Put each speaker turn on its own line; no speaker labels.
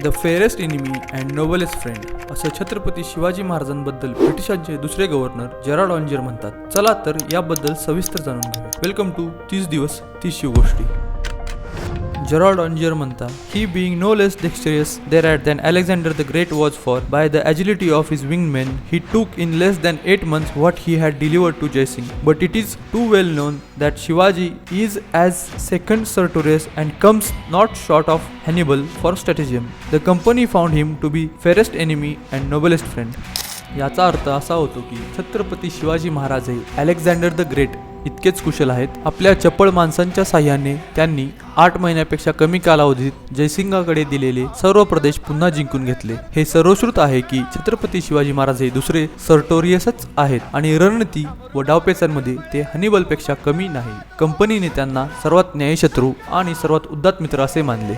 The fairest enemy and noblest friend असं छत्रपती शिवाजी महाराजांबद्दल ब्रिटिशांचे दुसरे गव्हर्नर जेरार्ड ऑन्जर म्हणतात. चला तर याबद्दल सविस्तर जाणून घेऊया. वेलकम टू 30 दिवस 30 शिवगोष्टी. जेरार्ड ऑन्जर म्हणतात, ही being no less dexterous thereat than Alexander the Great was, for by the agility of his winged men he took in less than 8 months what he had delivered to Jai Singh. But it is too well known that Shivaji is as second Sertorius and comes not short of Hannibal for stratagem. The company found him to be fairest enemy and noblest friend. याचा अर्थ असा होतो की छत्रपती शिवाजी महाराज हे Alexander the great इतकेच कुशल आहेत. आपल्या चपळ माणसांच्या साह्याने त्यांनी 8 महिन्यापेक्षा कमी कालावधीत जयसिंगाकडे दिलेले सर्व प्रदेश पुन्हा जिंकून घेतले. हे सर्वश्रुत आहे की छत्रपती शिवाजी महाराज हे दुसरे सर्टोरियसच आहेत आणि रणनीती व डावपेचांमध्ये ते हनिबलपेक्षा कमी नाही. कंपनीने त्यांना सर्वात न्यायी शत्रू आणि सर्वात उदात्त मित्र असे मानले.